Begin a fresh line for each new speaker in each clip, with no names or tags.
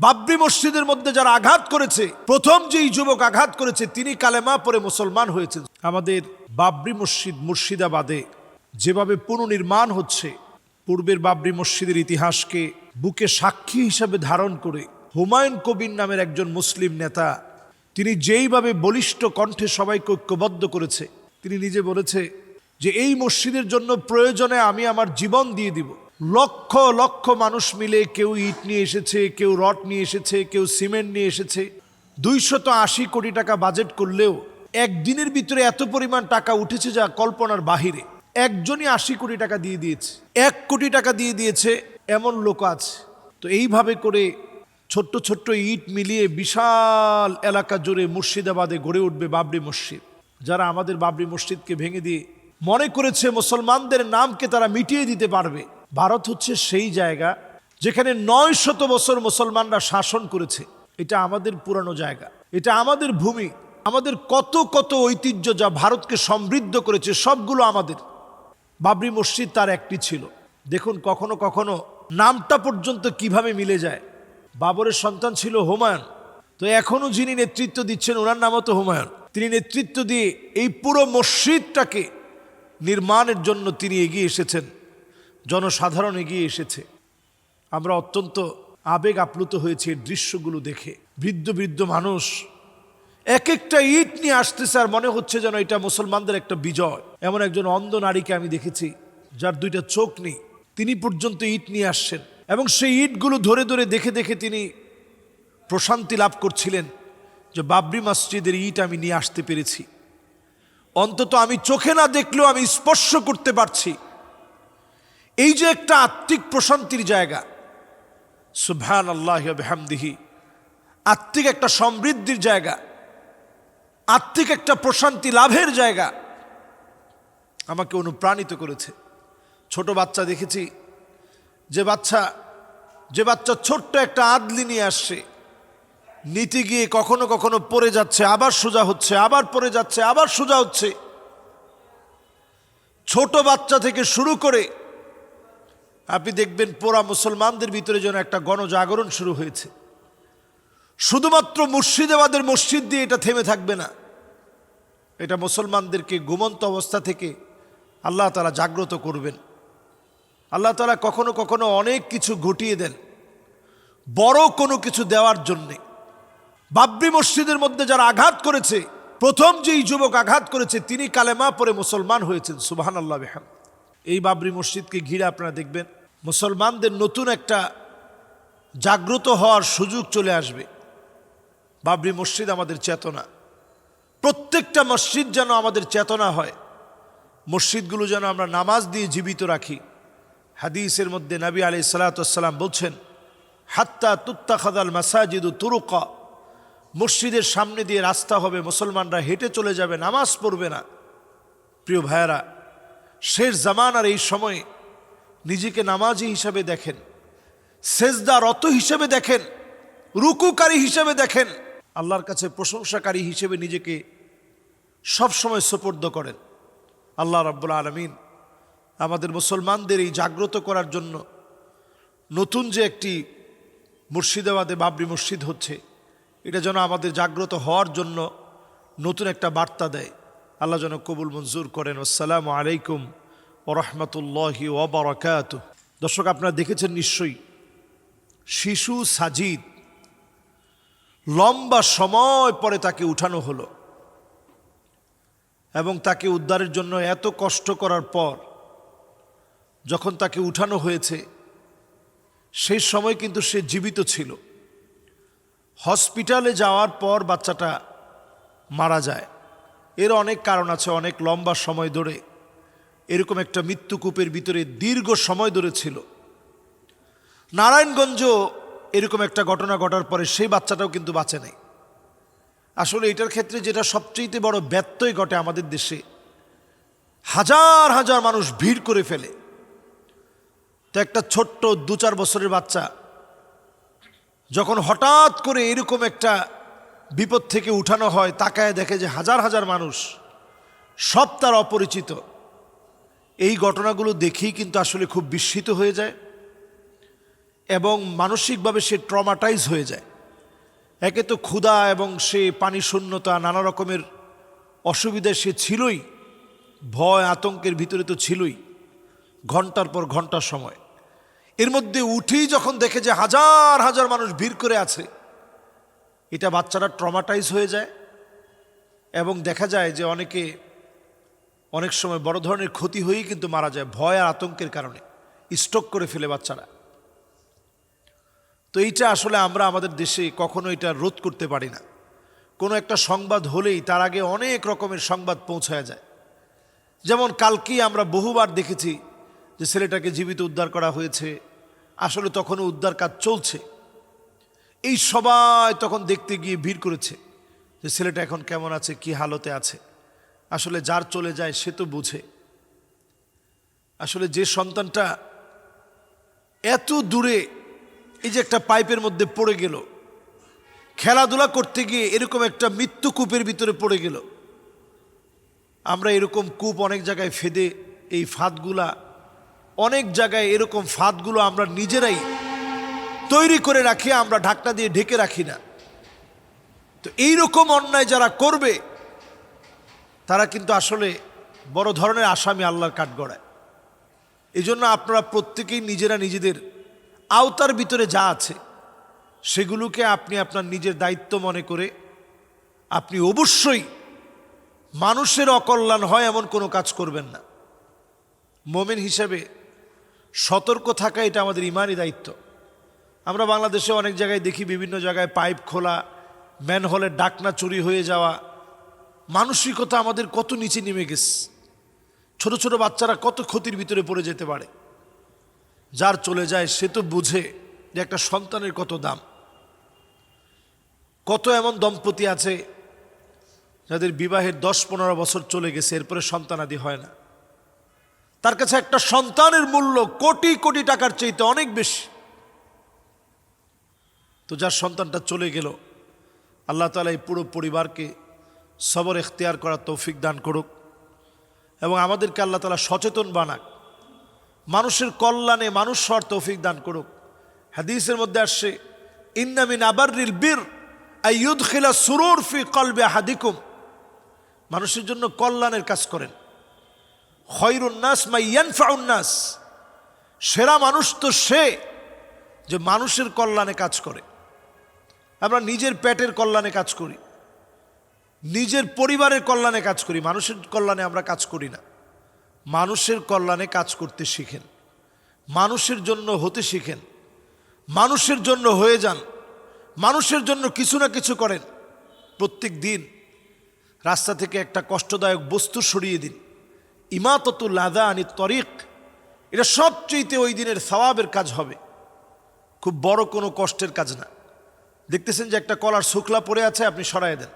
বাবরি মসজিদের মধ্যে যারা আঘাত করেছে, প্রথম যেই যুবক আঘাত করেছে তিনি কালেমা পড়ে মুসলমান হয়েছেন। আমাদের বাবরি মসজিদ মুর্শিদাবাদে যেভাবে পুনর্নির্মাণ হচ্ছে, পূর্বের বাবরি মসজিদের ইতিহাসকে বুকে সাক্ষী হিসাবে ধারণ করে হুমায়ুন কবির নামের একজন মুসলিম নেতা, তিনি যেইভাবে বলিষ্ঠ কণ্ঠে সবাইকে ঐক্যবদ্ধ করেছে, তিনি নিজে বলেছে যে এই মসজিদের জন্য প্রয়োজনে আমি আমার জীবন দিয়ে দিব। লক্ষ লক্ষ মানুষ মিলে কেউ ইট নিয়ে এসেছে, কেউ রড নিয়ে এসেছে, কেউ সিমেন্ট নিয়ে এসেছে। 280 কোটি টাকা বাজেট করলেও একদিনের ভিতরে এত পরিমাণ টাকা উঠেছে যা কল্পনার বাহিরে। একজনই 80 কোটি টাকা দিয়ে দিয়েছে, 1 কোটি টাকা দিয়ে দিয়েছে এমন লোক আছে। তো এইভাবে করে ছোট্ট ছোট্ট ইট মিলিয়ে বিশাল এলাকা জুড়ে মুর্শিদাবাদে গড়ে উঠবে বাবরি মসজিদ। যারা আমাদের বাবরি মসজিদকে ভেঙে দিয়ে মনে করেছে মুসলমানদের নামকে তারা মিটিয়ে দিতে পারবে, ভারত হচ্ছে সেই জায়গা যেখানে 900 বছর মুসলমানরা শাসন করেছে। এটা আমাদের পুরানো জায়গা, এটা আমাদের ভূমি, আমাদের কত কত ঐতিহ্য যা ভারতকে সমৃদ্ধ করেছে সবগুলো আমাদের। বাবরি মসজিদ তার একটি ছিল। দেখুন কখনো কখনো নামটা পর্যন্ত কিভাবে মিলে যায়। বাবরের সন্তান ছিল হুমায়ুন, তো এখনো যিনি নেতৃত্ব দিচ্ছেন ওনার নামও তো হুমায়ুন। তিনি নেতৃত্ব দিয়ে এই পুরো মসজিদটাকে নির্মাণের জন্য তিনি এগিয়ে এসেছেন, জনসাধারণ এগিয়ে এসেছে। আমরা অত্যন্ত আবেগ আপ্লুত হয়েছি এই দৃশ্যগুলো দেখে। বৃদ্ধ বৃদ্ধ মানুষ এক একটা ইট নিয়ে আসতেছে আর মনে হচ্ছে যেন এটা মুসলমানদের একটা বিজয়। এমন একজন অন্ধ নারীকে আমি দেখেছি যার 2টা চোখ নেই, তিনি পর্যন্ত ইট নিয়ে আসছেন এবং সেই ইটগুলো ধরে ধরে দেখে দেখে তিনি প্রশান্তি লাভ করছিলেন যে বাবরি মসজিদের ইট আমি নিয়ে আসতে পেরেছি। অন্তত আমি চোখে না দেখলেও আমি স্পর্শ করতে পারছি। এই যে একটা আত্মিক প্রশান্তির জায়গা, সুবহানাল্লাহি ওয়া বিহামদিহি, আত্মিক একটা সমৃদ্ধির জায়গা, আত্মিক একটা প্রশান্তি লাভের জায়গা আমাকে অনুপ্রাণিত করেছে। ছোট বাচ্চা দেখেছি, যে বাচ্চা ছোট্ট একটা আদলি নিয়ে আসছে, নিতে গিয়ে কখনো কখনো পড়ে যাচ্ছে, আবার সোজা হচ্ছে, আবার পড়ে যাচ্ছে, আবার সোজা হচ্ছে। ছোট বাচ্চা থেকে শুরু করে আপনি দেখবেন পুরা মুসলমানদের ভিতরে যেন একটা গণজাগরণ শুরু হয়েছে। শুধুমাত্র মুর্শিদাবাদের মসজিদ দিয়ে এটা থেমে থাকবে না, এটা মুসলমানদেরকে ঘুমন্ত অবস্থা থেকে আল্লাহ তাআলা জাগ্রত করবেন। আল্লাহ তাআলা কখনো কখনো অনেক কিছু ঘটিয়ে দেন বড় কোনো কিছু দেওয়ার জন্যে। বাবরি মসজিদের মধ্যে যারা আঘাত করেছে, প্রথম যেই যুবক আঘাত করেছে তিনি কালেমা পড়ে মুসলমান হয়েছেন। সুবহানাল্লাহ বিহামদিহি। এই বাবরি মসজিদকে ঘিরে আপনারা দেখবেন মুসলমানদের নতুন একটা জাগ্রত হওয়ার সুযোগ চলে আসবে। বাবরি মসজিদ আমাদের চেতনা, প্রত্যেকটা মসজিদ যেন আমাদের চেতনা হয়। মসজিদগুলো যেন আমরা নামাজ দিয়ে জীবিত রাখি। হাদিসের মধ্যে নবী আলাইহিস সালাতু ওয়াস সালাম বলছেন, হাত্তা তুত্তাখাযাল মাসাজিদু তুরুকা, মসজিদের সামনে দিয়ে রাস্তা হবে, মুসলমানরা হেঁটে চলে যাবে, নামাজ পড়বে না। প্রিয় ভাইয়েরা, শেষ জামানার এই সময়ে নিজেকে নামাজি হিসাবে দেখেন, সেজদারত হিসেবে দেখেন, রুকুকারী হিসেবে দেখেন, আল্লাহর কাছে প্রশংসাকারী হিসেবে নিজেকে সবসময় সুপর্দ করেন। আল্লাহ রাব্বুল আলামিন আমাদের মুসলমানদের এই জাগ্রত করার জন্য নতুন যে একটি মুর্শিদাবাদে বাবরি মসজিদ হচ্ছে, এটা যেন আমাদের জাগ্রত হওয়ার জন্য নতুন একটা বার্তা দেয়। আল্লাহ যেন কবুল মঞ্জুর করেন। আসসালামু আলাইকুম ওয়া রাহমাতুল্লাহি ওয়া বারাকাতুহু। দর্শক, আপনারা দেখেছেন নিশ্চয়ই শিশু সাজিদ, লম্বা সময় পরে তাকে উঠানো হলো এবং তাকে উদ্ধারের জন্য এত কষ্ট করার পর যখন তাকে উঠানো হয়েছে সেই সময় কিন্তু সে জীবিত ছিল। হসপিটালে যাওয়ার পর বাচ্চাটা মারা যায়। এর অনেক কারণ আছে, অনেক লম্বা সময় ধরে এরকম একটা মৃত্যুকূপের ভিতরে দীর্ঘ সময় ধরে ছিল। নারায়ণগঞ্জ এরকম একটা ঘটনা ঘটার পরে সেই বাচ্চাটাও কিন্তু বাঁচে নাই। আসলে এটার ক্ষেত্রে যেটা সবচেয়ে বড় ব্যত্যয় ঘটে আমাদের দেশে, হাজার হাজার মানুষ ভিড় করে ফেলে। তো একটা ছোট্ট 2-4 বছরের বাচ্চা যখন হঠাৎ করে এরকম একটা বিপদ থেকে উঠানো হয়, তাকায় দেখে যে হাজার হাজার মানুষ, সব তার অপরিচিত। এই ঘটনাগুলো দেখেই কিন্তু আসলে খুব বিস্মিত হয়ে যায় এবং মানসিকভাবে সে ট্রমাটাইজ হয়ে যায়। একে তো ক্ষুধা এবং সে পানি শূন্যতা, নানা রকমের অসুবিধায় সে ছিলই, ভয় আতঙ্কের ভিতরে তো ছিলই ঘন্টার পর ঘন্টার সময়। এর মধ্যে উঠেই যখন দেখে যে হাজার হাজার মানুষ ভিড় করে আছে, এটা বাচ্চারা ট্রমাটাইজ হয়ে যায় এবং দেখা যায় যে অনেক সময় বড় ধরনের ক্ষতি হয়েই কিন্তু মারা যায় ভয় আর আতঙ্কের কারণে, স্ট্রোক করে ফেলে বাচ্চারা। তো এইটা আসলে আমরা আমাদের দেশে কখনো এটা রোধ করতে পারি না। কোনো একটা সংবাদ হলেই তার আগে অনেক রকমের সংবাদ পৌঁছায় যায়। যেমন কালকেই আমরা বহুবার দেখেছি যে ছেলেটাকে জীবিত উদ্ধার করা হয়েছে, আসলে তখনও উদ্ধার কাজ চলছে। এই সবাই তখন দেখতে গিয়ে ভিড় করেছে যে ছেলেটা এখন কেমন আছে, কি হালতে আছে। আসলে যার চলে যায় সে তো বুঝে। আসলে যে সন্তানটা এত দূরে, এই যে একটা পাইপের মধ্যে পড়ে গেল, খেলাধুলা করতে গিয়ে এরকম একটা মৃত্যু কূপের ভিতরে পড়ে গেল। আমরা এরকম কূপ অনেক জায়গায় ফেদে, এই ফাঁদগুলা অনেক জায়গায় এরকম ফাঁদগুলো আমরা নিজেরাই তৈরি করে রাখি, আমরা ঢাকনা দিয়ে ঢেকে রাখি না। তো এইরকম অন্যায় যারা করবে তারা কিন্তু আসলে বড় ধরনের আসামি আল্লাহর কাঠগড়ায়। এই জন্য আপনারা প্রত্যেকেই নিজেরা নিজেদের আওতার ভিতরে যা আছে সেগুলোকে আপনি আপনার নিজের দায়িত্ব মনে করে আপনি অবশ্যই মানুষের অকল্যাণ হয় এমন কোনো কাজ করবেন না। মোমেন হিসেবে সতর্ক থাকা এটা আমাদের ইমানি দায়িত্ব। আমরা বাংলাদেশে অনেক জায়গায় দেখি, বিভিন্ন জায়গায় পাইপ খোলা, ম্যানহোলের ডাকনা চুরি হয়ে যাওয়া। মানসিকতা আমাদের কত নিচে নেমে গেছে। ছোট ছোট বাচ্চারা কত ক্ষতির ভিতরে পড়ে যেতে পারে। যার চলে যায় সে তো বুঝে যে একটা সন্তানের কত দাম। কত এমন দম্পতি আছে যাদের বিবাহের 10-15 বছর চলে গেছে, এরপরে সন্তানাদি হয় না। তার কাছে একটা সন্তানের মূল্য কোটি কোটি টাকার চাইতে অনেক বেশি। তো যার সন্তানটা চলে গেল, আল্লাহ তাআলা এই পুরো পরিবারকে সবর এখতিয়ার করার তৌফিক দান করুক এবং আমাদেরকে আল্লাহ তাআলা সচেতন বানাক, মানুষের কল্যাণে মানুষ হওয়ার তৌফিক দান করুক। হাদিসের মধ্যে আসছে, ইন্না মিন আবাররিল বির আইয়ুদখিলা সুরুর ফি কলবি আহাদিকুম। মানুষের জন্য কল্যাণের কাজ করেন। খয়রুন নাস মান ইয়ানফাউন নাস। সেরা মানুষ তো সে যে মানুষের কল্যাণে কাজ করে। আমরা নিজের পেটের কল্যাণে কাজ করি, নিজের পরিবারের কল্যাণে কাজ করি, মানুষের কল্যাণে আমরা কাজ করি না। মানুষের কল্যাণে কাজ করতে শিখেন, মানুষের জন্য হতে শিখেন, মানুষের জন্য হয়ে যান, মানুষের জন্য কিছু না কিছু করেন। প্রত্যেক দিন রাস্তা থেকে একটা কষ্টদায়ক বস্তু সরিয়ে দিন। ইমাতাতুল আযা আনিত তরিক, এটা সবচেয়ে ওই দিনের সওয়াবের কাজ হবে। খুব বড় কোনো কষ্টের কাজ না। দেখতেছেন যে একটা কলার শুকলা পড়ে আছে, আপনি সরায় দেন।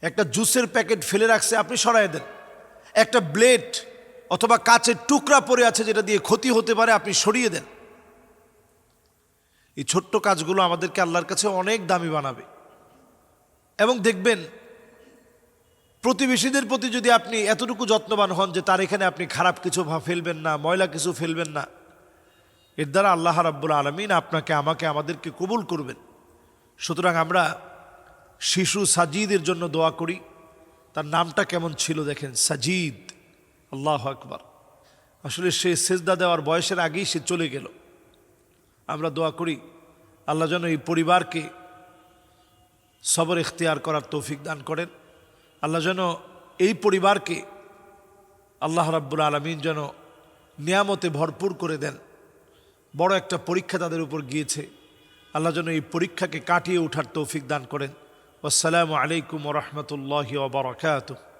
একটা জুসের প্যাকেট ফেলে রাখছে, আপনি সরায় দেন। একটা ব্লেড অথবা কাচের টুকরা পড়ে আছে যেটা দিয়ে ক্ষতি হতে পারে, আপনি সরিয়ে দেন। এই ছোট্ট কাজগুলো আমাদেরকে আল্লাহর কাছে অনেক দামি বানাবে। এবং দেখবেন প্রতিবেশীদের প্রতি যদি আপনি এতটুকু যত্নবান হন যে তার এখানে আপনি খারাপ কিছু ফেলবেন না, ময়লা কিছু ফেলবেন না, এর দ্বারা আল্লাহ রাব্বুল আলামিন আপনাকে আমাকে আমাদেরকে কবুল করবেন। সুতরাং আমরা শিশু সাজিদের জন্য দোয়া করি। তার নামটা কেমন ছিল দেখেন, সাজিদ। আল্লাহু আকবার। আসলে সে সেজদা দেওয়ার বয়সের আগেই সে চলে গেল। আমরা দোয়া করি আল্লাহ যেন এই পরিবারকে সবর ইখতিয়ার করার তৌফিক দান করেন। আল্লাহ যেন এই পরিবারকে আল্লাহ রাব্বুল আলামিন যেন নিয়ামতে ভরপুর করে দেন। বড় একটা পরীক্ষা তাদের উপর গিয়েছে, আল্লাহ যেন এই পরীক্ষাকে কাটিয়ে ওঠার তৌফিক দান করেন। আসসালামু আলাইকুম ওয়া রাহমাতুল্লাহি ওয়া বারাকাতুহু।